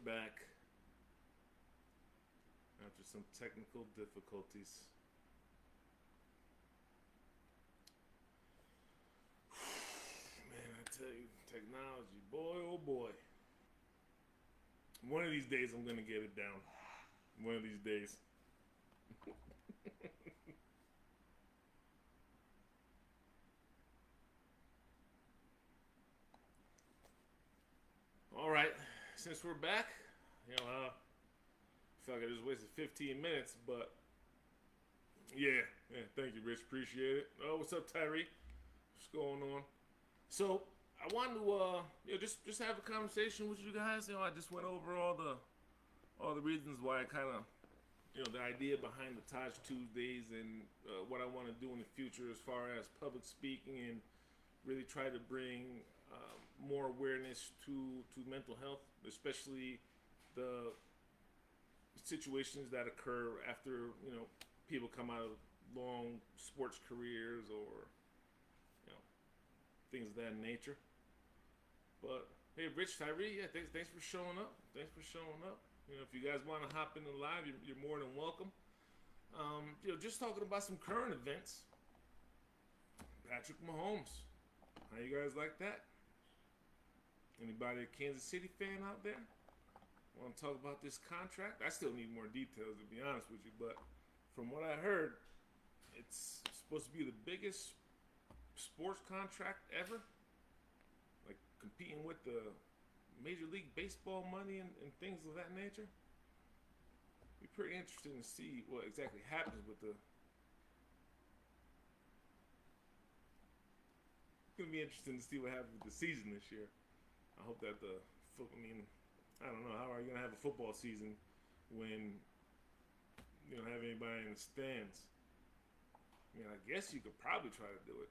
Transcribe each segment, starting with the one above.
back after some technical difficulties. Man, I tell you, technology, boy, oh boy. One of these days I'm gonna get it down. One of these days. All right, since we're back, I feel like I just wasted 15 minutes, but yeah, thank you, Rich. Appreciate it. Oh, what's up, Tyree? What's going on? So I wanted to, just have a conversation with you guys. I just went over all the reasons why I kind of, the idea behind the Taj Tuesdays and what I want to do in the future as far as public speaking and really try to bring more awareness to mental health, especially the situations that occur after people come out of long sports careers or you know things of that nature. But hey, Rich, Tyree, yeah, thanks for showing up. Thanks for showing up. If you guys want to hop in the live, you're more than welcome. Just talking about some current events. Patrick Mahomes, how you guys like that? Anybody a Kansas City fan out there? Want to talk about this contract? I still need more details to be honest with you, but from what I heard, it's supposed to be the biggest sports contract ever. Like competing with the Major League Baseball money and things of that nature. Be pretty interesting to see what exactly happens with the. It's gonna be interesting to see what happens with the season this year. I hope that the I mean, I don't know how are you gonna have a football season when you don't have anybody in the stands. I mean, I guess you could probably try to do it.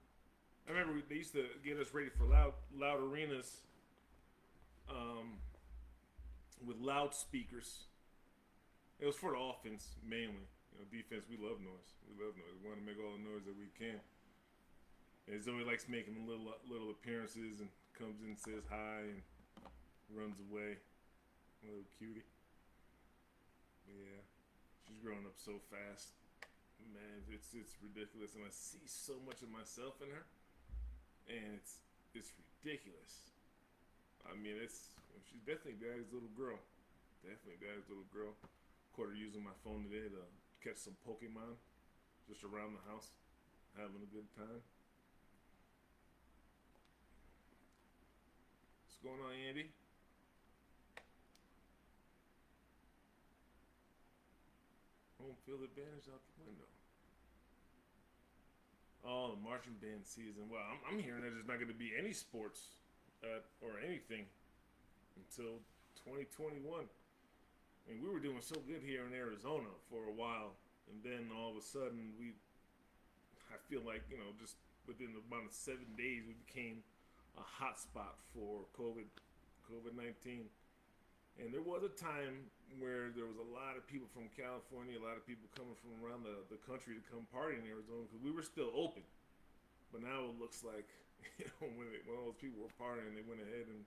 I remember they used to get us ready for loud arenas um, with loudspeakers. It was for the offense mainly. Defense, we love noise. We love noise. We want to make all the noise that we can. And Zoe likes making little appearances and comes in and says hi and runs away. A little cutie. Yeah. She's growing up so fast. Man, it's ridiculous. And I see so much of myself in her. And it's ridiculous. I mean, she's definitely daddy's little girl. Definitely daddy's little girl. Caught her using my phone today to catch some Pokemon just around the house, having a good time. What's going on, Andy? Home field advantage out the window. Oh, the marching band season. Well, I'm hearing that there's not going to be any sports or anything until 2021. I mean, we were doing so good here in Arizona for a while, and then all of a sudden, I feel like, just within about 7 days, we became a hotspot for COVID-19. And there was a time where there was a lot of people from California, a lot of people coming from around the country to come party in Arizona because we were still open. But now it looks like, when all those people were partying, they went ahead and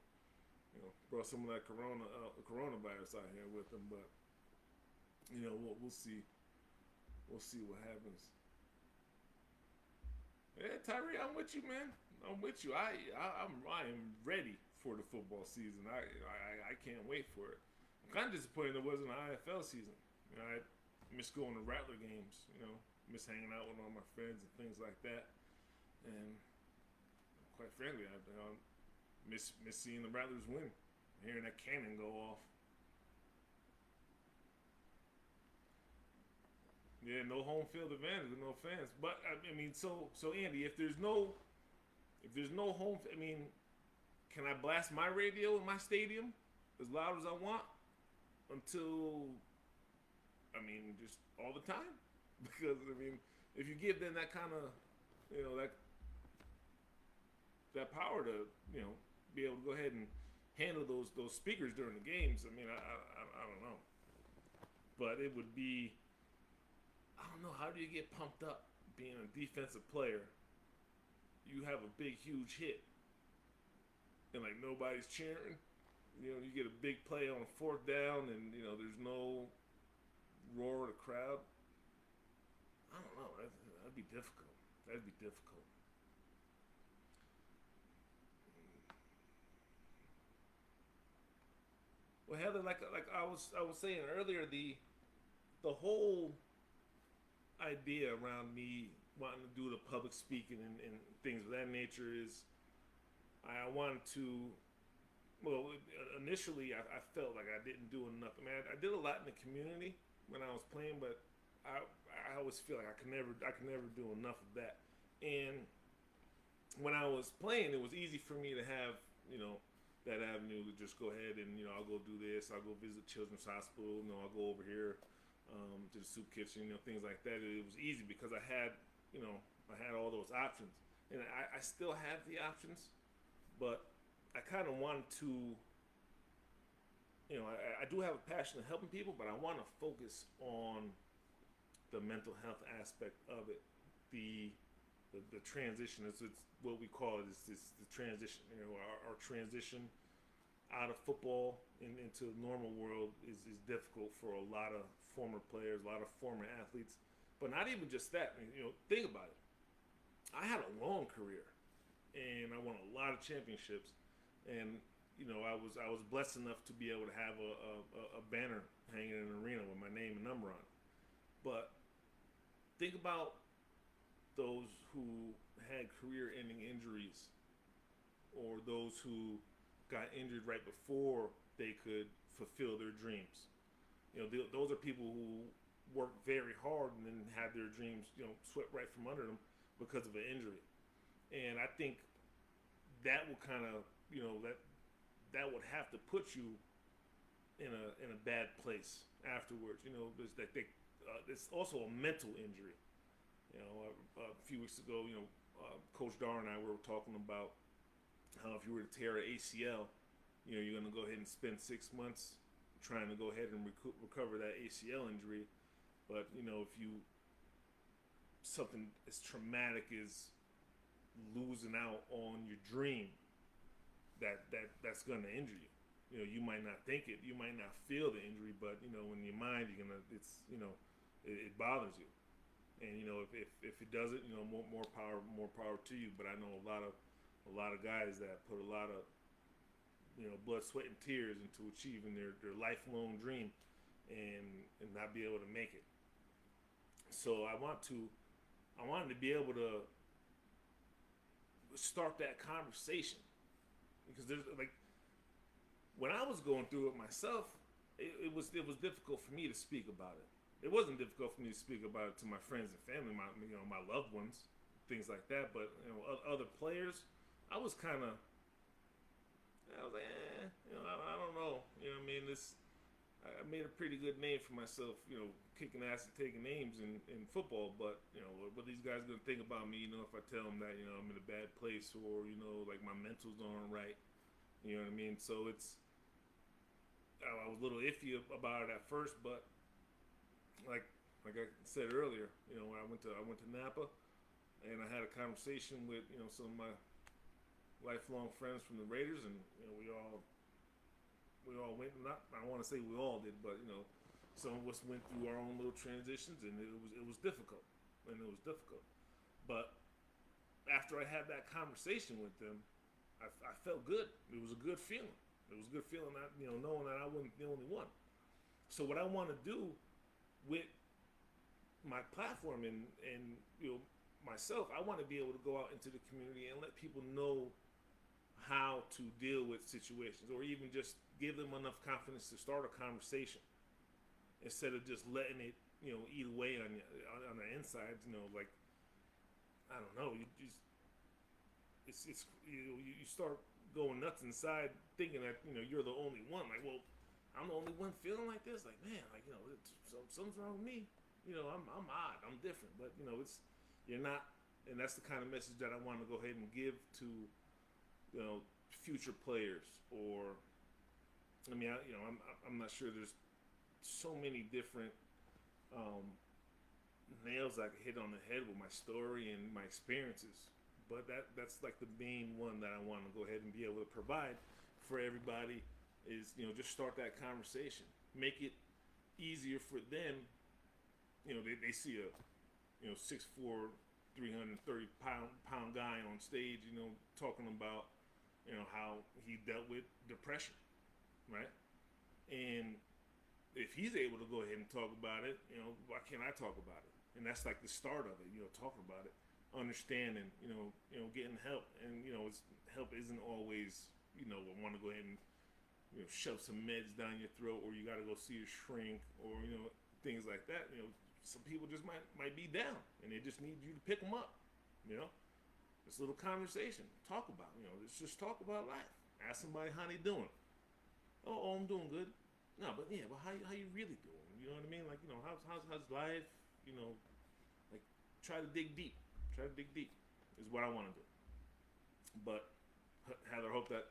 brought some of that coronavirus out here with them. But we'll see. We'll see what happens. Yeah, Tyree, I'm with you, man. I'm with you. I am ready for the football season. I can't wait for it. I'm kind of disappointed there wasn't an IFL season. I miss going to Rattler games. Miss hanging out with all my friends and things like that. And quite frankly, I miss seeing the Rattlers win, hearing that cannon go off. Yeah, no home field advantage with no fans. But I mean, so Andy, if there's no home, I mean, can I blast my radio in my stadium as loud as I want until, I mean, just all the time? Because I mean, if you give them that kind of, that power to, be able to go ahead and handle those speakers during the games, I mean, I don't know, but it would be, I don't know, how do you get pumped up being a defensive player? You have a big, huge hit, and like nobody's cheering. You get a big play on fourth down, and there's no roar of the crowd. I don't know. That'd be difficult. That'd be difficult. Well, Heather, like I was saying earlier, the whole idea around me wanting to do the public speaking and things of that nature is I wanted to. Well, initially I felt like I didn't do enough. I mean, I did a lot in the community when I was playing, but I always feel like I can never do enough of that. And when I was playing, it was easy for me to have that avenue to just go ahead and I'll go do this. I'll go visit Children's Hospital. I'll go over here to the soup kitchen. Things like that. It was easy because I had all those options, and I still have the options, but I kind of wanted to. I do have a passion of helping people, but I want to focus on the mental health aspect of it, the transition. It's what we call it. Is the transition. Our transition out of football into the normal world is difficult for a lot of former players, a lot of former athletes, but not even just that. Think about it. I had a long career, and I won a lot of championships, and I was blessed enough to be able to have a banner hanging in an arena with my name and number on it. But think about those who had career-ending injuries, or those who got injured right before they could fulfill their dreams. Those are people who worked very hard and then had their dreams, swept right from under them because of an injury. And I think that will kind of, that would have to put you in a bad place afterwards. It's also a mental injury. A few weeks ago, Coach Dar and I were talking about how if you were to tear an ACL, you're going to go ahead and spend 6 months trying to go ahead and recover that ACL injury. But if you something as traumatic as losing out on your dream, that's going to injure you. You might not think it, you might not feel the injury, but in your mind, it bothers you. And if it doesn't, more power to you. But I know a lot of guys that put a lot of blood, sweat, and tears into achieving their lifelong dream, and not be able to make it. So I wanted to be able to start that conversation, because there's when I was going through it myself, it was difficult for me to speak about it. It wasn't difficult for me to speak about it to my friends and family, my loved ones, things like that. But other players, I was like, I don't know. I mean, I made a pretty good name for myself, kicking ass and taking names in football. But what these guys gonna think about me? If I tell them that I'm in a bad place, or like my mental's aren't right. You know what I mean? So I was a little iffy about it at first, but like I said earlier, when I went to Napa, and I had a conversation with some of my lifelong friends from the Raiders, and we all went. Not I don't want to say we all did, but some of us went through our own little transitions, and it was difficult, But after I had that conversation with them, I felt good. It was a good feeling. It was a good feeling that knowing that I wasn't the only one. So what I want to do with my platform and myself, I want to be able to go out into the community and let people know how to deal with situations, or even just give them enough confidence to start a conversation instead of just letting it eat away on the insides. Like, I don't know, you start going nuts inside thinking that you're the only one. Like, well, I'm the only one feeling like this. Like, man, something's wrong with me. I'm odd. I'm different. But you're not. And that's the kind of message that I want to go ahead and give to future players. Or I'm not sure. There's so many different nails I could hit on the head with my story and my experiences. But that's like the main one that I want to go ahead and be able to provide for everybody is, just start that conversation. Make it easier for them. They see a 6'4", 330 pound guy on stage, talking about how he dealt with depression, right? And if he's able to go ahead and talk about it, why can't I talk about it? And that's like the start of it, talking about it, understanding, getting help, and help isn't always, want to go ahead and shove some meds down your throat, or you got to go see a shrink, or things like that. Some people just might be down, and they just need you to pick them up. This little conversation, talk about. Let's just talk about life. Ask somebody how they doing. Oh, I'm doing good. No, but yeah, but how you really doing? You know what I mean? Like, how's life? Like, try to dig deep. Try to dig deep is what I want to do. But Heather, I hope that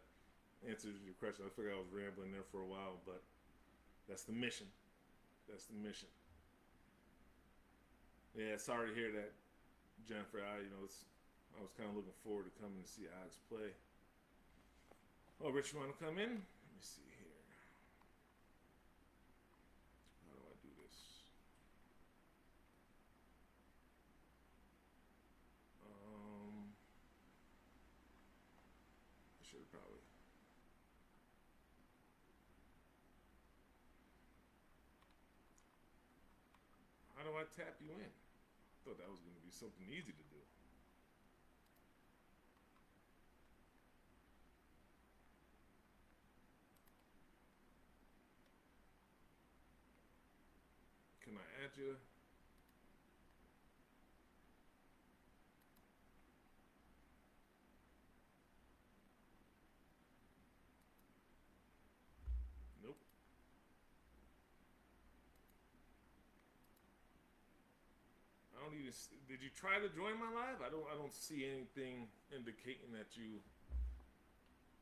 answers your question. I figured I was rambling there for a while, but that's the mission. That's the mission. Yeah, sorry to hear that, Jennifer. I was kind of looking forward to coming to see Alex play. Oh, Rich, you want to come in? Let me see here. How do I do this? I should have probably. How do I tap you in? I thought that was going to be something easy to do. Can I add you? Nope. I don't even. Did you try to join my live? I don't see anything indicating that you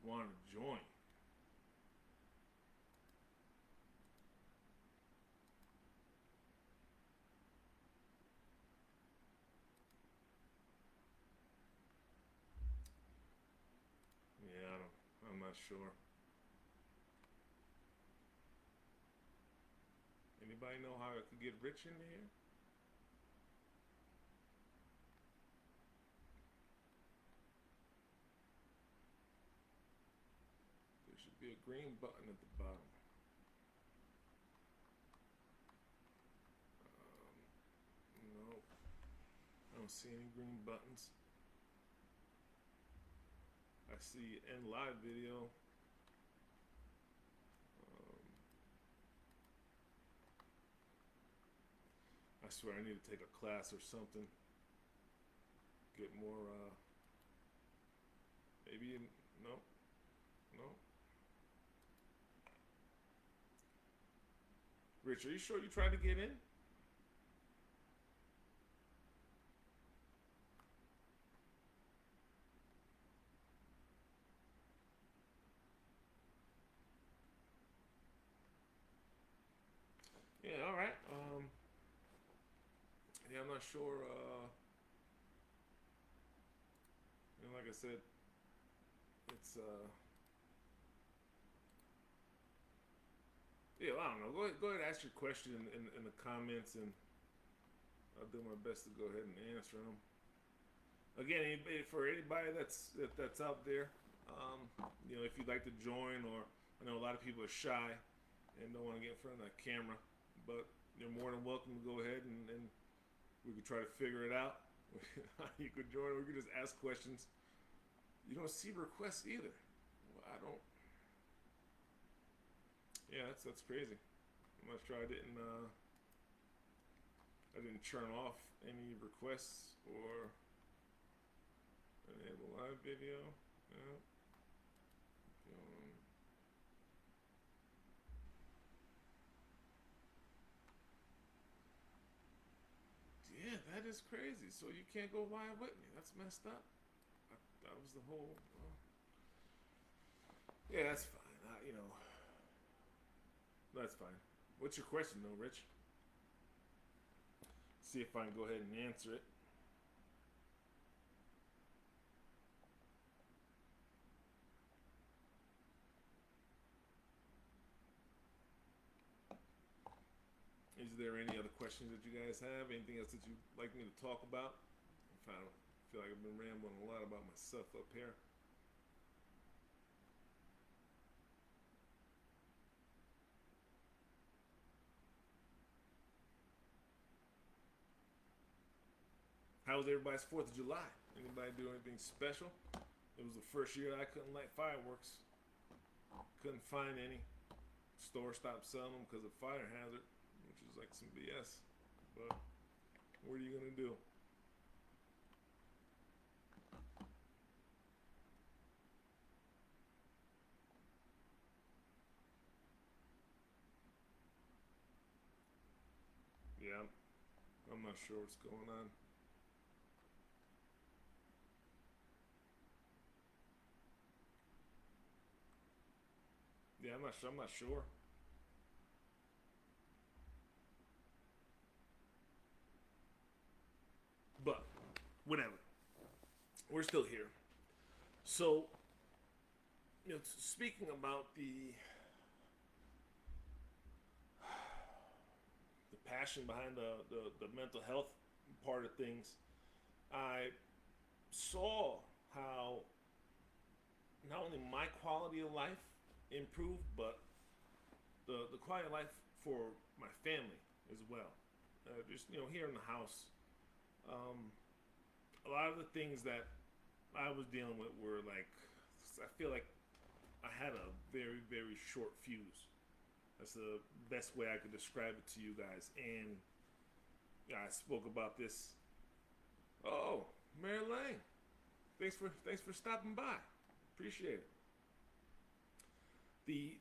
want to join. Yeah, I'm not sure. Anybody know how I could get Rich in here? There should be a green button at the bottom. No, I don't see any green buttons. I see end live video. I swear I need to take a class or something. Get more, maybe, no. Rich, are you sure you tried to get in? Yeah, all right. Yeah, I'm not sure. Like I said, it's yeah. I don't know. Go ahead. Ask your question in the comments, and I'll do my best to go ahead and answer them. Again, for anybody that's out there, if you'd like to join, or I know a lot of people are shy and don't want to get in front of that camera, but you're more than welcome to go ahead and we could try to figure it out. You could join, or we could just ask questions. You don't see requests either. Well, I don't. Yeah, that's crazy. I'm not sure I didn't turn off any requests or enable live video. Yeah. Yeah, that is crazy. So you can't go live with me. That's messed up. That was the whole. Yeah, that's fine. That's fine. What's your question, though, Rich? See if I can go ahead and answer it. Is there any other questions that you guys have? Anything else that you'd like me to talk about? I feel like I've been rambling a lot about myself up here. How was everybody's 4th of July? Anybody do anything special? It was the first year I couldn't light fireworks. Couldn't find any. Store stopped selling them because of fire hazard, which is like some BS. But what are you gonna do? Yeah, I'm not sure what's going on. Yeah, I'm not sure. I'm not sure. But whatever. We're still here. So, speaking about the passion behind the mental health part of things, I saw how not only my quality of life improved, but the quality of life for my family as well. Just here in the house, um, a lot of the things that I was dealing with were like, I feel like I had a very very short fuse. That's the best way I could describe it to you guys. And yeah, I spoke about this. Oh, Mary Lang, thanks for stopping by. Appreciate it. The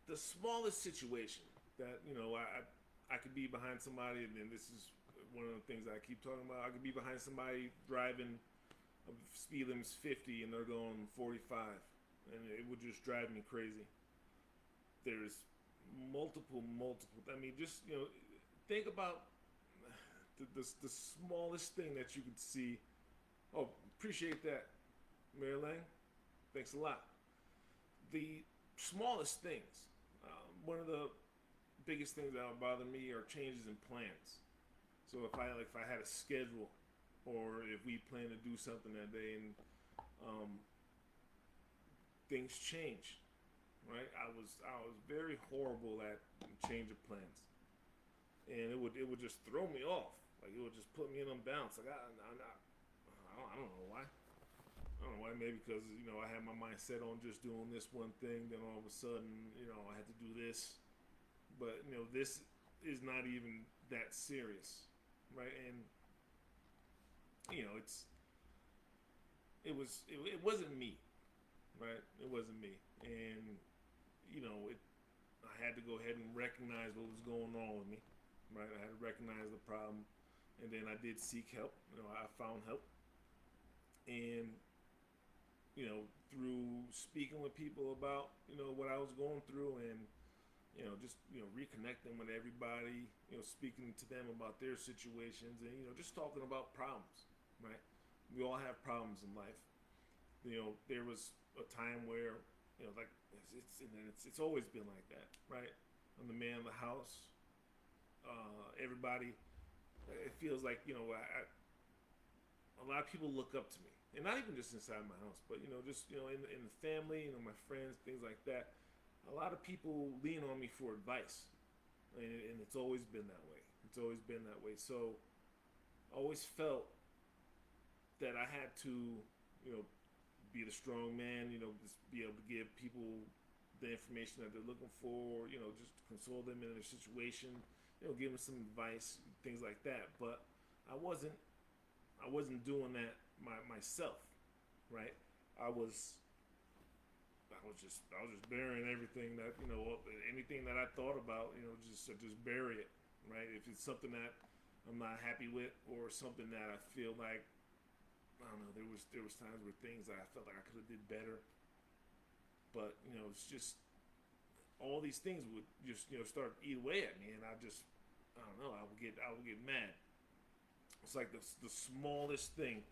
the smallest situation that I could be behind somebody, and then this is one of the things I keep talking about. I could be behind somebody driving speed limit's 50 and they're going 45, and it would just drive me crazy. There's multiple. I mean, just think about the smallest thing that you could see. Oh, appreciate that, Mary Lang. Thanks a lot. The smallest things. One of the biggest things that would bother me are changes in plans. So if I had a schedule, or if we plan to do something that day and um, things change, right? I was very horrible at change of plans, and it would just throw me off. Like it would just put me in unbalance. Like I don't know why. I don't know why. Maybe because I had my mind set on just doing this one thing. Then all of a sudden I had to do this. But this is not even that serious, right? And it wasn't me, right? It wasn't me, and it. I had to go ahead and recognize what was going on with me, right? I had to recognize the problem, and then I did seek help. I found help, and through speaking with people about what I was going through, and just reconnecting with everybody, speaking to them about their situations, and just talking about problems, right? We all have problems in life. There was a time where like it's always been like that, right? I'm the man of the house. Everybody, it feels like a lot of people look up to me, and not even just inside my house, but just in the family, my friends, things like that. A lot of people lean on me for advice, and it's always been that way. It's always been that way. So I always felt that I had to, be the strong man, just be able to give people the information that they're looking for, just console them in their situation, give them some advice, things like that. But I wasn't, I wasn't doing that myself, right? I was, I was just burying everything that anything that I thought about, just bury it, right? If it's something that I'm not happy with, or something that I feel like I don't know. There was times where things that I felt like I could have did better, but it's just all these things would just start to eat away at me, and I don't know. I would get mad. It's like the smallest thing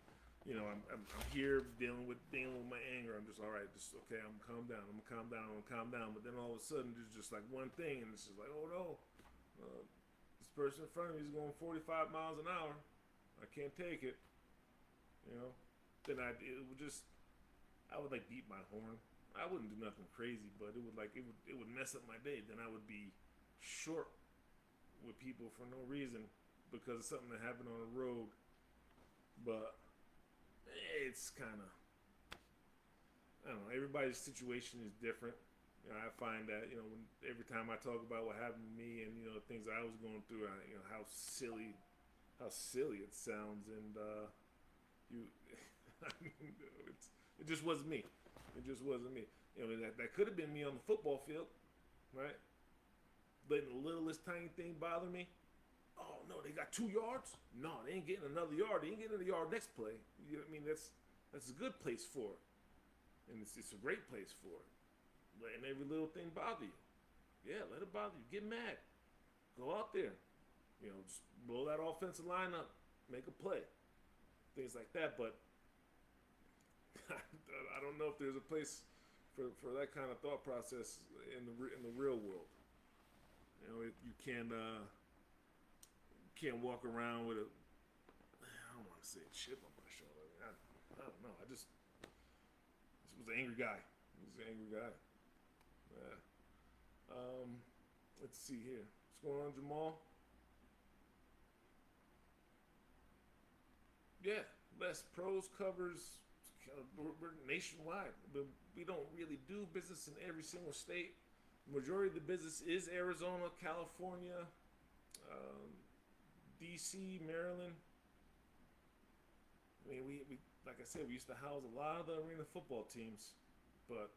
I'm here dealing with my anger. I'm just all right. Just okay. I'm gonna calm down. I'm gonna calm down. I'm gonna calm down. But then all of a sudden, there's just like one thing, and it's just like, oh no, this person in front of me is going 45 miles an hour. I can't take it. You know. Then I would like beat my horn. I wouldn't do nothing crazy, but it would mess up my day. Then I would be short with people for no reason because of something that happened on the road. But it's kind of, I don't know. Everybody's situation is different. I find that every time I talk about what happened to me and things I was going through, how silly it sounds, and you, I mean, it just wasn't me. It just wasn't me. That could have been me on the football field, right? Letting the littlest tiny thing bother me. Oh no, they got 2 yards. No, they ain't getting another yard. They ain't getting a yard next play. You know what I mean? That's a good place for it, and it's a great place for it. Letting every little thing bother you. Yeah, let it bother you. Get mad. Go out there. Just blow that offensive line up. Make a play. Things like that. But I don't know if there's a place for that kind of thought process in the real world. You can't walk around with I don't want to say a chip on my shoulder. I don't know. This was an angry guy. Yeah. Let's see here. What's going on, Jamal? Yeah, Les Pros covers. We're nationwide, but we don't really do business in every single state. The majority of the business is Arizona, California, DC, Maryland. I mean, we like I said, we used to house a lot of the arena football teams, but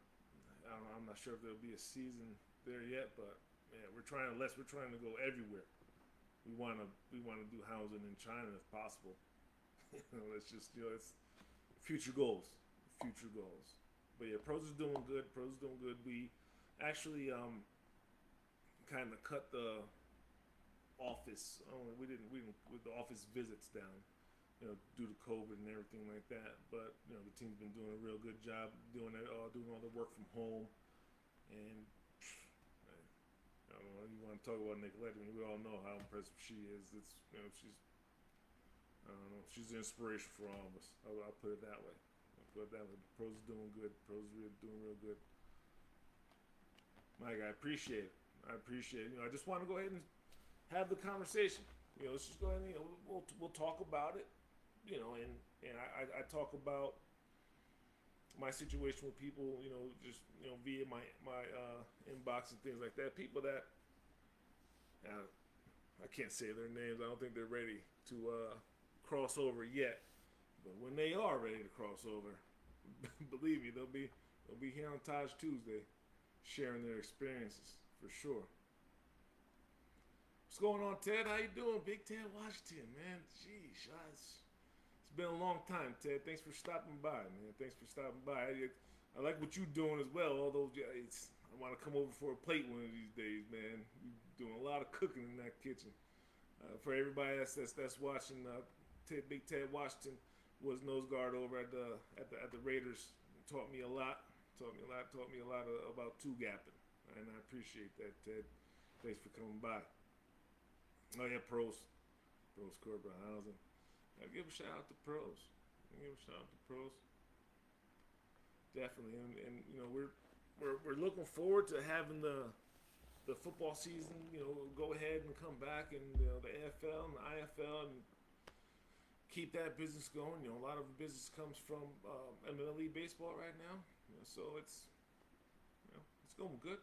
I don't know, I'm not sure if there'll be a season there yet. But yeah, we're trying to go everywhere. We wanna do housing in China if possible. It's just it's future goals. But yeah, Pros is doing good. We actually kind of cut the office. We didn't with the office visits down, due to COVID and everything like that. But the team's been doing a real good job doing all the work from home. And I don't know. You want to talk about Nicolette? I mean, we all know how impressive she is. It's she's I don't know. She's an inspiration for all of us. I'll put it that way. Pros is doing good. Pros is really doing real good. Mike, I appreciate it. I just want to go ahead and have the conversation. Let's just go ahead and we'll talk about it. And I talk about my situation with people. Just via my inbox and things like that. People that I can't say their names. I don't think they're ready to cross over yet. But when they are ready to cross over, believe me, they'll be here on Taj Tuesday, sharing their experiences for sure. What's going on, Ted? How you doing, Big Ted Washington, man? Jeez, it's been a long time, Ted. Thanks for stopping by, man. I like what you're doing as well. Although I want to come over for a plate one of these days, man. You're doing a lot of cooking in that kitchen. For everybody that's watching, Big Ted Washington was nose guard over at the Raiders. Taught me a lot about two gapping, and I appreciate that, Ted. Thanks for coming by. Oh yeah, Pros corporate housing. I give a shout out to Pros. Definitely, and we're looking forward to having the football season. Go ahead and come back, and the AFL and the IFL, and keep that business going. A lot of the business comes from MLB baseball right now. So it's going good.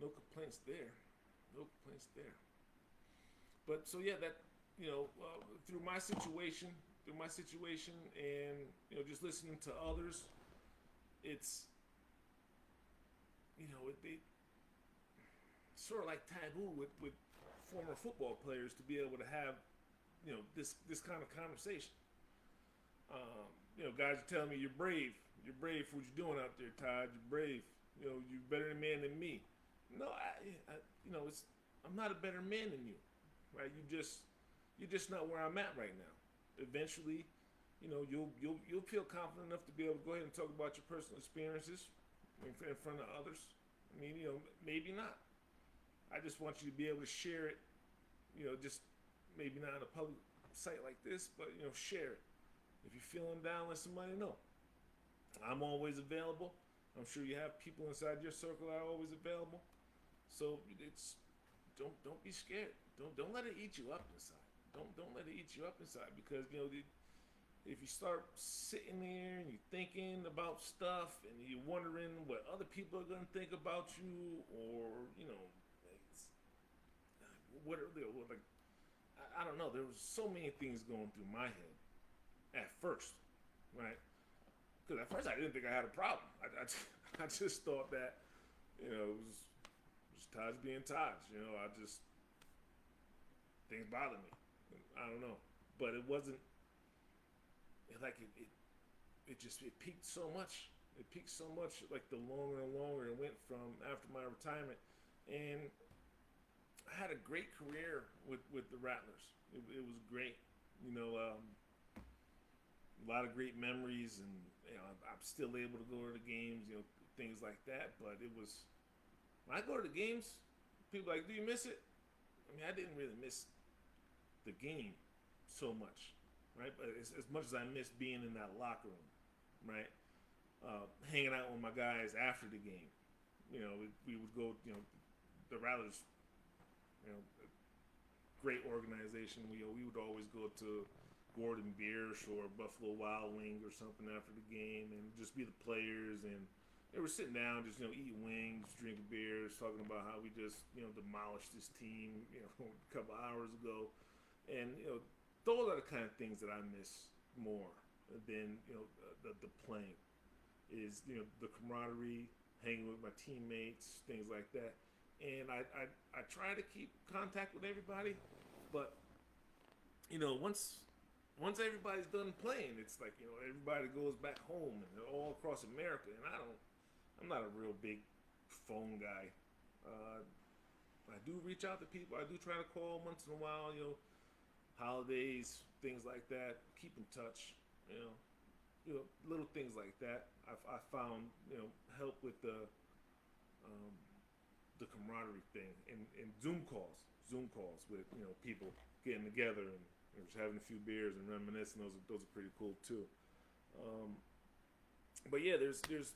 No complaints there. But so yeah, that through my situation, and just listening to others, it's it's sort of like taboo with former football players to be able to have this kind of conversation. Guys are telling me you're brave for what you're doing out there, Todd. You're brave. You're better man than me. No, I'm not a better man than you, right? You're just not where I'm at right now. eventually, you'll feel confident enough to be able to go ahead and talk about your personal experiences in front of others. I mean, maybe not. I just want you to be able to share it. Just maybe not on a public site like this, but share it. If you're feeling down, let somebody know. I'm always available. I'm sure you have people inside your circle that are always available. So it's don't be scared. Don't let it eat you up inside. Don't let it eat you up inside, because if you start sitting there and you're thinking about stuff and you're wondering what other people are gonna think about you, or it's, what are they like? I don't know. There was so many things going through my head at first, right? Because at first I didn't think I had a problem. I just thought that it was just Taj being Taj. I just things bother me. I don't know, but it wasn't like it peaked so much. It peaked so much, like the longer and longer it went from after my retirement, and I had a great career with the Rattlers. It was great. A lot of great memories, and I'm still able to go to the games, things like that. But it was, when I go to the games, people are like, do you miss it? I mean, I didn't really miss the game so much, right? But as much as I missed being in that locker room, right? Hanging out with my guys after the game. We would go, the Rattlers, great organization. We would always go to Gordon Biersch or Buffalo Wild Wing or something after the game, and just be the players, and they were sitting down, just eating wings, drinking beers, talking about how we just demolished this team a couple hours ago, and those are the kind of things that I miss more than the playing. Is the camaraderie, hanging with my teammates, things like that, and I try to keep contact with everybody, but once everybody's done playing, it's like everybody goes back home, and they're all across America, and I'm not a real big phone guy. I do reach out to people. I do try to call once in a while, holidays, things like that. Keep in touch, little things like that. I found help with the camaraderie thing, and Zoom calls with people getting together and just having a few beers and reminiscing. Those are pretty cool too. But yeah, there's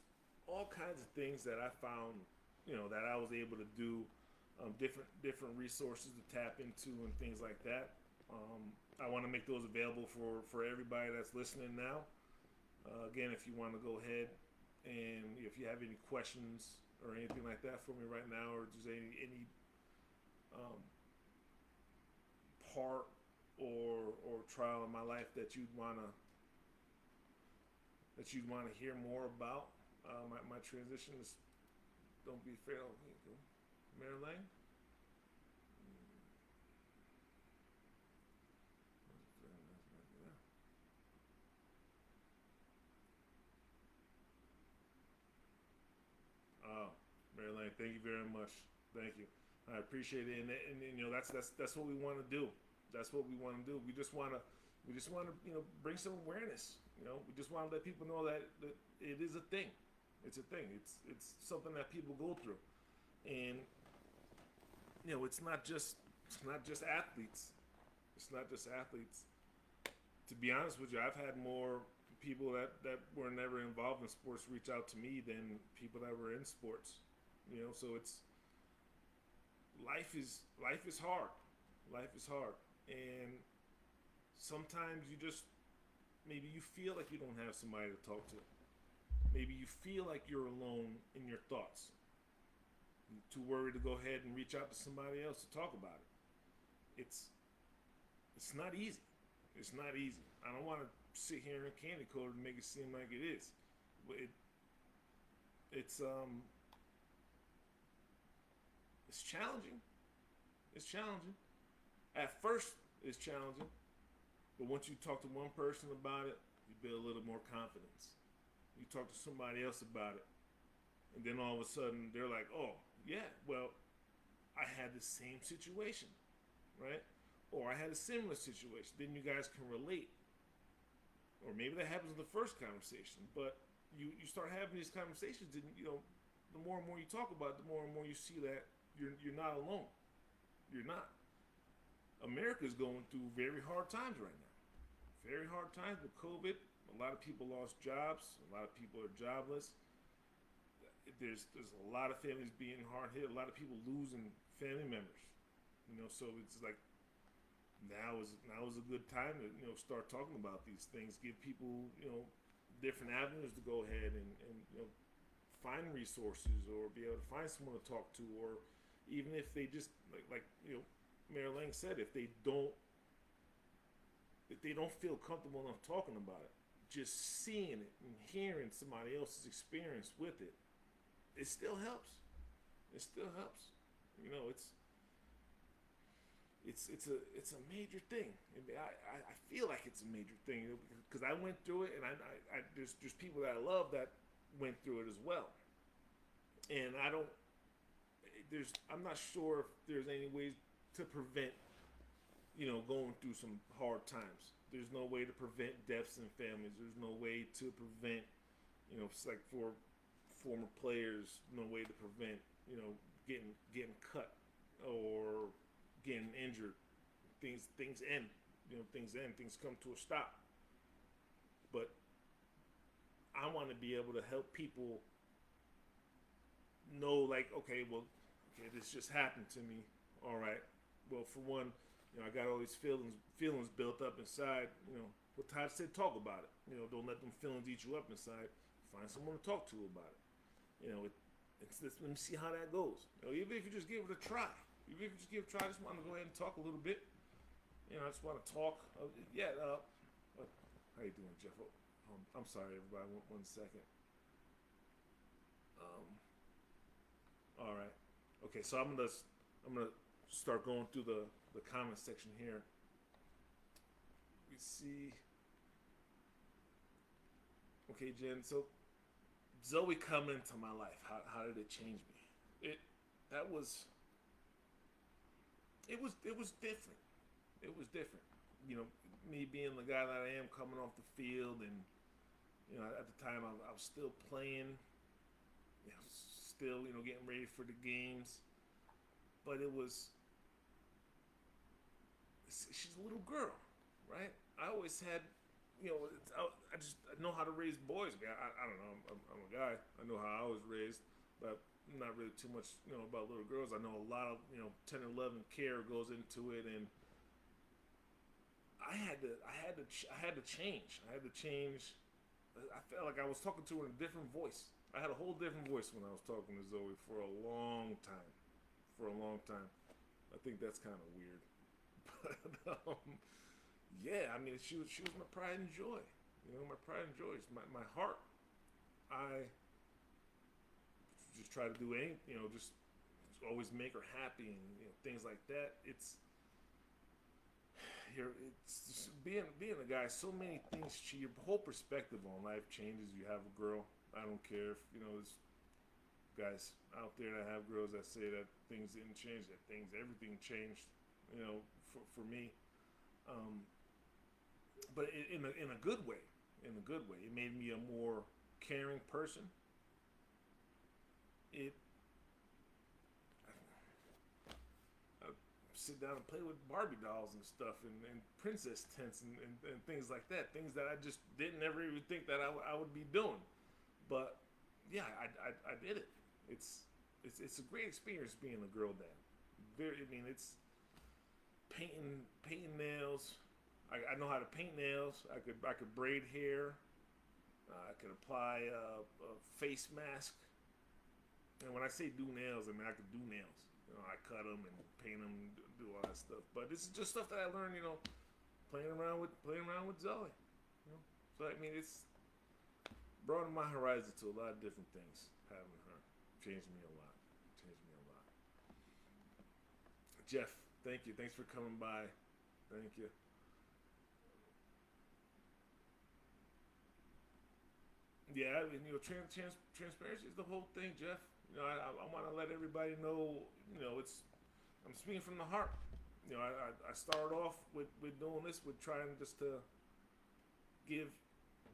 all kinds of things that I found that I was able to do, different resources to tap into and things like that. I want to make those available for everybody that's listening now. Again, if you want to go ahead and if you have any questions or anything like that for me right now, or just any part or trial in my life that you'd wanna hear more about, my transitions, don't be afraid. Oh, here you go, Mary Lang. Oh, Mary Lane, thank you very much. Thank you. I appreciate it, and that's what we want to do. That's what we want to do. We just want to bring some awareness. We just want to let people know that it is a thing. It's a thing. It's something that people go through, and it's not just athletes. It's not just athletes. To be honest with you, I've had more people that were never involved in sports reach out to me than people that were in sports. So it's life is hard. Life is hard, and sometimes maybe you feel like you don't have somebody to talk to. Maybe you feel like you're alone in your thoughts. You're too worried to go ahead and reach out to somebody else to talk about it. It's not easy. It's not easy. I don't want to sit here and candy coat and make it seem like it is. It's challenging. It's challenging. At first, it's challenging, but once you talk to one person about it, you build a little more confidence. You talk to somebody else about it, and then all of a sudden they're like, "Oh, yeah, well, I had the same situation, right? Or I had a similar situation." Then you guys can relate, or maybe that happens in the first conversation. But you start having these conversations, and the more and more you talk about it, the more and more you see that you're not alone. You're not. America's going through very hard times right now. Very hard times with COVID. A lot of people lost jobs. A lot of people are jobless. There's a lot of families being hard hit. A lot of people losing family members. So it's like now is a good time to start talking about these things. Give people different avenues to go ahead and find resources, or be able to find someone to talk to, or even if they just like Mayor Lang said, if they don't feel comfortable enough talking about it, just seeing it and hearing somebody else's experience with it, it still helps. It still helps. It's a major thing. I feel like it's a major thing because I went through it, and I there's people that I love that went through it as well. And I'm not sure if there's any ways to prevent going through some hard times. There's no way to prevent deaths in families. There's no way to prevent it's like for former players, no way to prevent getting cut or getting injured. Things end. Things come to a stop. But I want to be able to help people know, like, okay, this just happened to me. All right. Well, for one, I got all these feelings built up inside. What Taj said, talk about it. Don't let them feelings eat you up inside. Find someone to talk to about it. Let me see how that goes. Even if you just give it a try. I just want to go ahead and talk a little bit. I just want to talk. How you doing, Jeff? I'm sorry, everybody. One second. All right. Okay, so I'm gonna start going through the comment section here. We see. Okay, Jen. So Zoe coming into my life. How did it change me? It was different. It was different. Me being the guy that I am, coming off the field, and at the time I was still playing. Still getting ready for the games, but she's a little girl, right? I always had, I know how to raise boys. I don't know. I'm a guy. I know how I was raised, but not really too much, about little girls. I know a lot of, 10 and 11 care goes into it, and I had to change. I felt like I was talking to her in a different voice. I had a whole different voice when I was talking to Zoe for a long time. I think that's kind of weird. But, yeah, I mean, she was my pride and joy. My pride and joy. My heart. I just try to do anything, just always make her happy, and things like that. It's being a guy. So many things. Your whole perspective on life changes. You have a girl. I don't care if there's guys out there that have girls that say that things didn't change. Everything changed. For me. But in a good way. It made me a more caring person. I sit down and play with Barbie dolls and stuff, and princess tents and things like that. Things that I just didn't ever even think that I would be doing. But yeah, I did it. It's a great experience being a girl dad. It's painting nails. I know how to paint nails. I could braid hair. I could apply a face mask. And when I say do nails, I mean I could do nails. I cut them and paint them, and do all that stuff. But this is just stuff that I learned, playing around with Zoe. So I mean, it's broadened my horizon to a lot of different things. Having her changed me a lot. Jeff, thank you. Thanks for coming by. Thank you. Yeah, I mean, transparency is the whole thing, Jeff. I want to let everybody know. I'm speaking from the heart. I started off with doing this, with trying just to give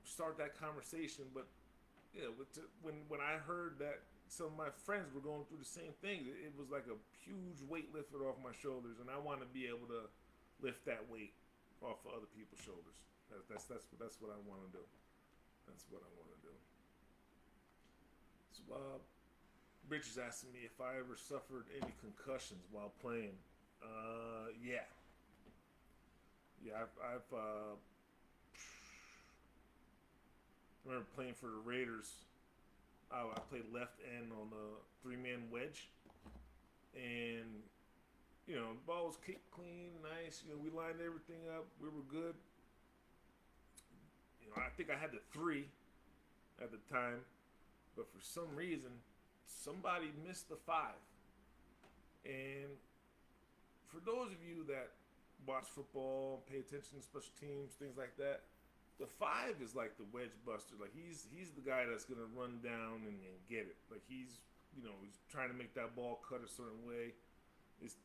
start that conversation. But when I heard that some of my friends were going through the same thing, it was like a huge weight lifted off my shoulders, and I want to be able to lift that weight off of other people's shoulders. That's what I want to do. That's what I want to do. So, Rich is asking me if I ever suffered any concussions while playing. Yeah. Yeah, I've I remember playing for the Raiders. I played left end on the 3-man wedge, and the ball was kicked clean, nice. We lined everything up. We were good. I think I had the 3 at the time, but for some reason, somebody missed the 5. And for those of you that watch football, pay attention to special teams, things like that, the 5 is like the wedge buster. Like he's the guy that's gonna run down and get it. Like he's trying to make that ball cut a certain way. It's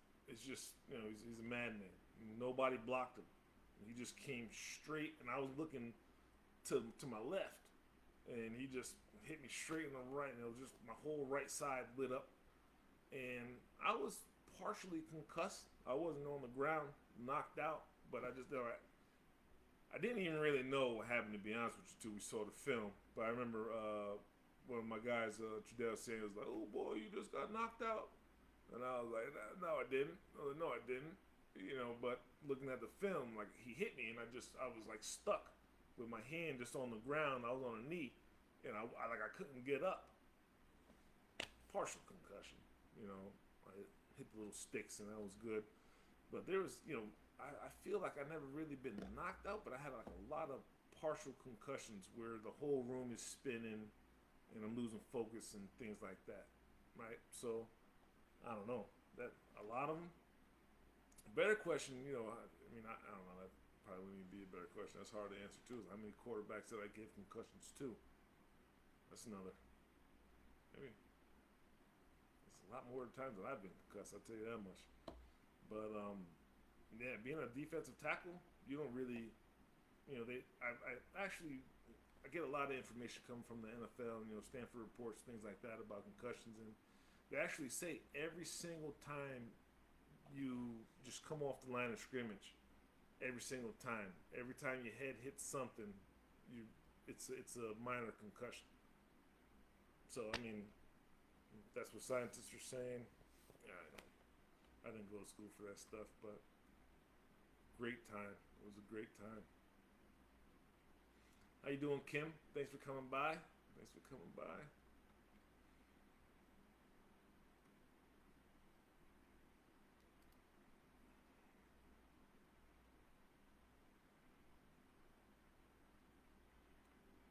just he's a madman. Nobody blocked him. He just came straight, and I was looking to my left, and he just hit me straight in the right, and it was just my whole right side lit up, and I was partially concussed. I wasn't on the ground, knocked out, but I didn't even really know what happened, to be honest with you, till we saw the film. But I remember one of my guys, Trudell, saying, was like, "Oh boy, you just got knocked out," and I was like, "No, I didn't. No, I didn't." But looking at the film, like he hit me, and I was like stuck with my hand just on the ground. I was on a knee, and I couldn't get up. Partial concussion, I hit the little sticks, and that was good. But there was, I feel like I never really been knocked out, but I had like a lot of partial concussions where the whole room is spinning, and I'm losing focus and things like that, right? So I don't know, that a lot of them. Better question, I don't know. That probably wouldn't even be a better question. That's hard to answer too. Is how many quarterbacks that I gave concussions to? That's another. Maybe it's a lot more times than I've been concussed. I'll tell you that much. But yeah, being a defensive tackle, you don't really, I get a lot of information coming from the NFL, Stanford reports, things like that about concussions, and they actually say every single time you just come off the line of scrimmage, every single time your head hits something, it's a minor concussion. So I mean, that's what scientists are saying. I didn't go to school for that stuff, but great time. It was a great time. How you doing, Kim? Thanks for coming by.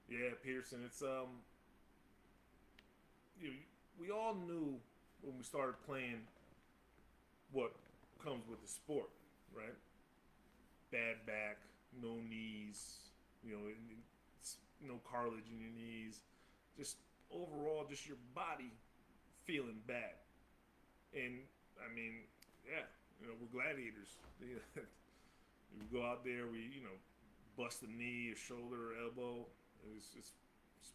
Yeah, Peterson. It's we all knew when we started playing what comes with the sport, right? Bad back, no knees, no cartilage in your knees, just overall, just your body feeling bad. And I mean, yeah, we're gladiators. We go out there, we bust a knee, a shoulder, or elbow. It's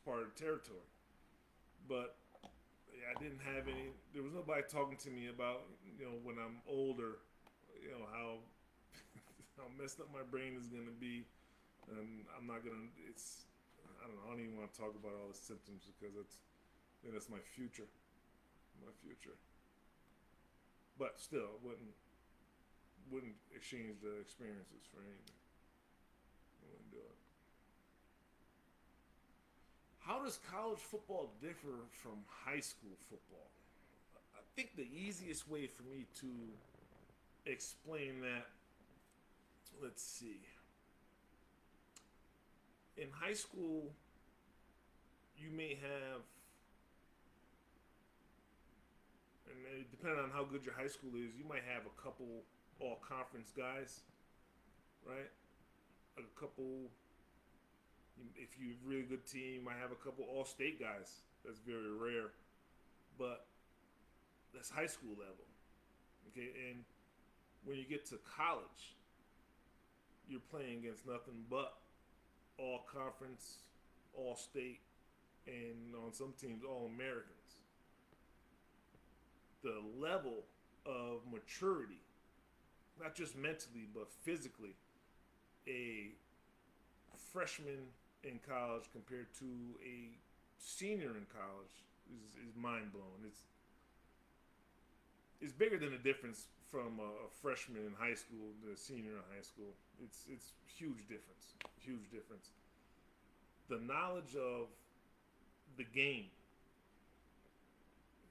part of the territory. But yeah, I didn't have any. There was nobody talking to me about when I'm older, how how messed up my brain is gonna be, and I'm not gonna. I don't know. I don't even want to talk about all the symptoms because that's my future, But still, wouldn't exchange the experiences for anything. I wouldn't do it. How does college football differ from high school football? I think the easiest way for me to explain that, let's see. In high school, you may have, and depending on how good your high school is, you might have a couple all-conference guys, right? A couple, if you're a really good team, you might have a couple all-state guys. That's very rare, but that's high school level, okay? And when you get to college, you're playing against nothing but all conference, all state, and on some teams, all Americans. The level of maturity, not just mentally, but physically, a freshman in college compared to a senior in college is mind blowing. It's bigger than the difference from a freshman in high school to a senior in high school. It's huge difference, huge difference. The knowledge of the game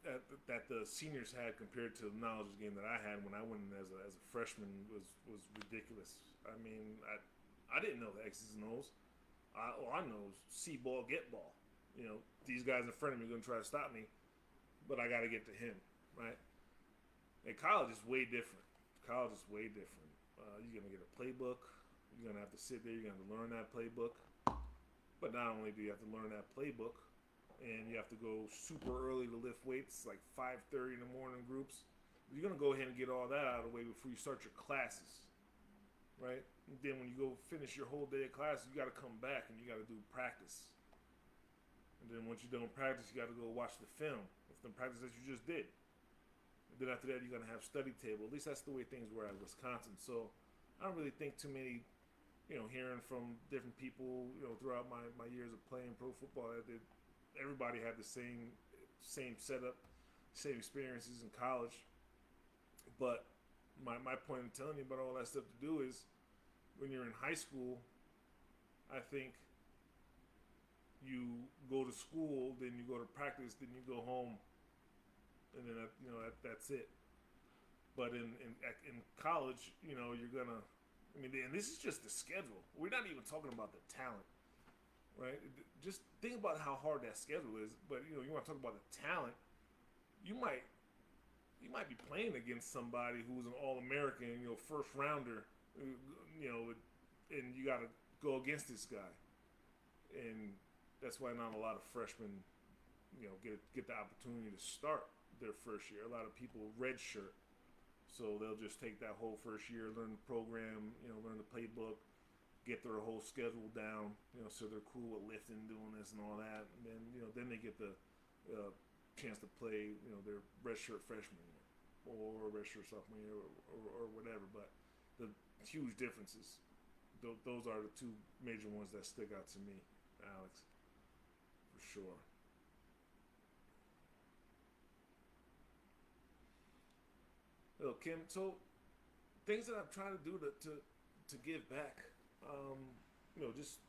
that the seniors had compared to the knowledge of the game that I had when I went in as a freshman was ridiculous. I mean, I didn't know the X's and O's. All I know is see ball, get ball. You know, these guys in front of me are going to try to stop me, but I got to get to him, right? And college is way different. College is way different. You're going to get a playbook. You're going to have to sit there. You're going to have to learn that playbook. But not only do you have to learn that playbook, and you have to go super early to lift weights, like 5:30 in the morning groups, you're going to go ahead and get all that out of the way before you start your classes, right? And then when you go finish your whole day of classes, you got to come back and you got to do practice. And then once you're done practice, you got to go watch the film of the practice that you just did. And then after that, you're going to have study table. At least that's the way things were at Wisconsin. So I don't really think too many, hearing from different people, throughout my years of playing pro football, that everybody had the same setup, same experiences in college. But my point in telling you about all that stuff to do is when you're in high school, I think you go to school, then you go to practice, then you go home, and then that's it. But in college, you're gonna. I mean, and this is just the schedule. We're not even talking about the talent, right? Just think about how hard that schedule is. But you want to talk about the talent. You might be playing against somebody who's an All-American, first rounder, and you got to go against this guy, and that's why not a lot of freshmen, get the opportunity to start their first year. A lot of people redshirt, so they'll just take that whole first year, learn the program, learn the playbook, get their whole schedule down, so they're cool with lifting, doing this and all that, and then then they get the chance to play, their redshirt freshman year or redshirt sophomore year or whatever. But the huge differences, those are the two major ones that stick out to me, Alex. For sure. Hello, Kim. So, things that I'm trying to do to give back, just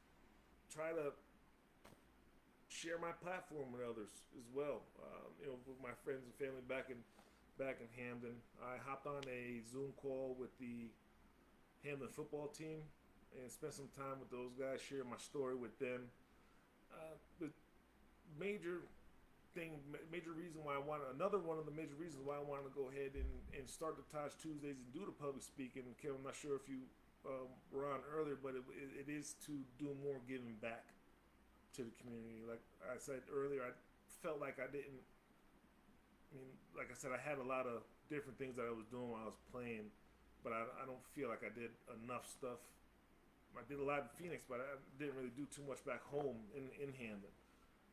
try to share my platform with others as well. With my friends and family back in Hamden, I hopped on a Zoom call with the Hamden football team and spent some time with those guys, share my story with them. The major reason why another one of the major reasons why I wanted to go ahead and start the Taj Tuesdays and do the public speaking. Kim, I'm not sure if you were on earlier, but it is to do more giving back to the community. Like I said earlier, I felt like I didn't. I mean, like I said, I had a lot of different things that I was doing while I was playing, but I don't feel like I did enough stuff. I did a lot in Phoenix, but I didn't really do too much back home in Hamden.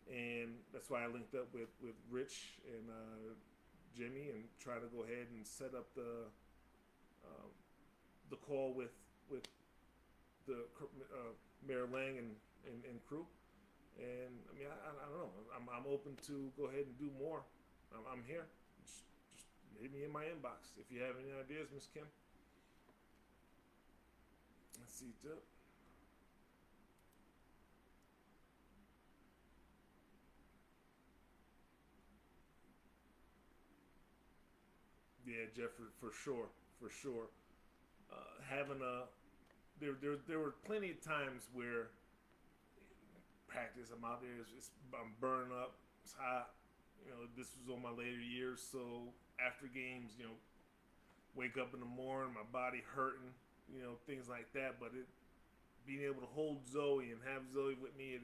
And that's why I linked up with Rich and Jimmy and try to go ahead and set up the call with the Mayor Lang and crew. And I mean, I don't know. I'm open to go ahead and do more. I'm here. Just hit me in my inbox if you have any ideas, Miss Kim. Let's see, too. Yeah, Jeff, for sure, for sure. Having there were plenty of times where practice, I'm out there, I'm burning up, it's hot. This was on my later years, so after games, wake up in the morning, my body hurting, things like that. But being able to hold Zoe and have Zoe with me, it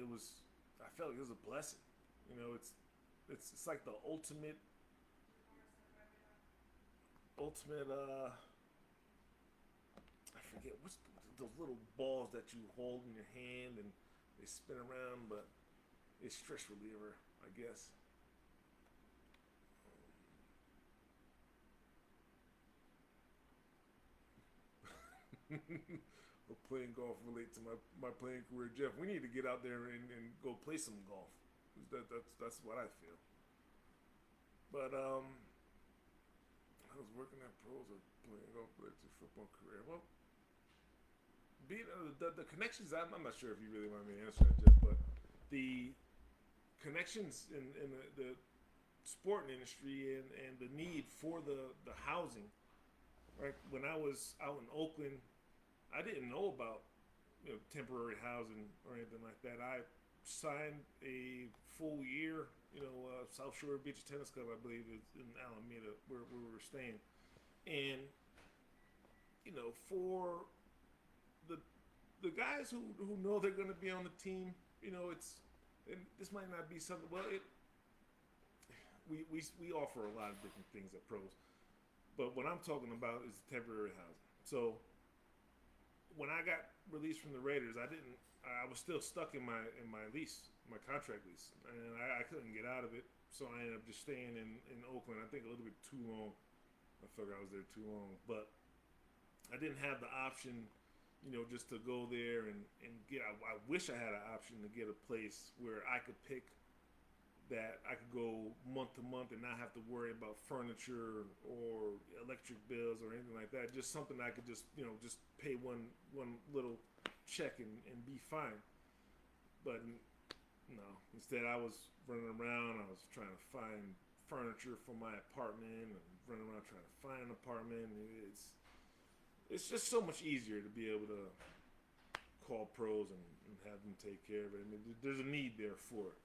was, I felt like it was a blessing. It's like the ultimate I forget what's those little balls that you hold in your hand and they spin around, but it's stress reliever, I guess. Or playing golf relate to my playing career, Jeff. We need to get out there and go play some golf. That's what I feel. But I was working at pros or playing golf related to football career. Well, being the connections. I'm not sure if you really want me to answer that, Jeff, but the connections in the sporting industry and the need for the housing. Right when I was out in Oakland, I didn't know about temporary housing or anything like that. I signed a full year, South Shore Beach Tennis Club, I believe, is in Alameda, where we were staying, and for the the guys who know they're going to be on the team, it's and this might not be something. Well, we offer a lot of different things at pros, but what I'm talking about is temporary housing. So when I got released from the Raiders, I was still stuck in my lease, my contract lease, and I couldn't get out of it. So I ended up just staying in Oakland. I think a little bit too long. I felt I was there too long, but I didn't have the option, just to go there and get. I wish I had an option to get a place where I could pick that I could go month to month and not have to worry about furniture or electric bills or anything like that. Just something I could just pay one little check and be fine. But no, instead I was running around. I was trying to find furniture for my apartment and running around trying to find an apartment. It's just so much easier to be able to call pros and have them take care of it. I mean, there's a need there for it.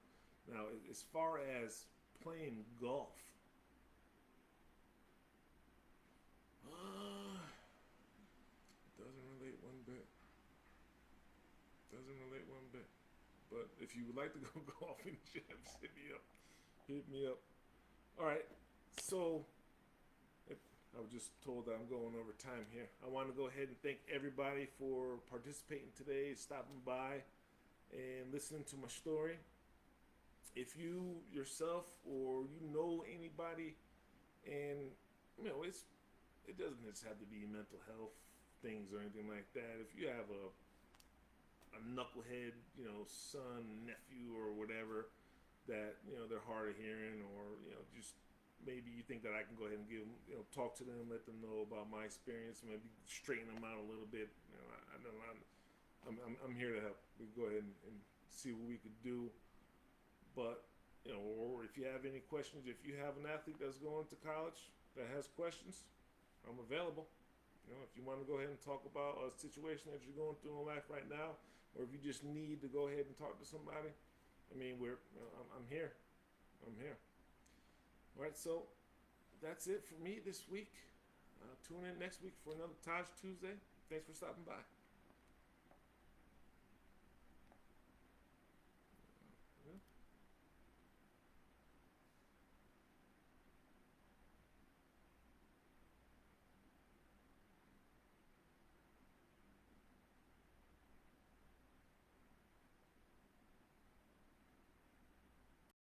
Now, as far as playing golf, doesn't relate one bit. Doesn't relate one bit. But if you would like to go golfing, James, hit me up. Hit me up. All right. So I was just told that I'm going over time here. I want to go ahead and thank everybody for participating today, stopping by, and listening to my story. If you yourself or you know anybody, and it doesn't just have to be mental health things or anything like that. If you have a knucklehead, son, nephew, or whatever that they're hard of hearing, or just maybe you think that I can go ahead and talk to them, let them know about my experience, maybe straighten them out a little bit. I know I'm here to help. We can go ahead and see what we could do. But or if you have any questions, if you have an athlete that's going to college that has questions, I'm available. If you want to go ahead and talk about a situation that you're going through in life right now, or if you just need to go ahead and talk to somebody, I'm here. I'm here. All right, so that's it for me this week. Tune in next week for another Taj Tuesday. Thanks for stopping by.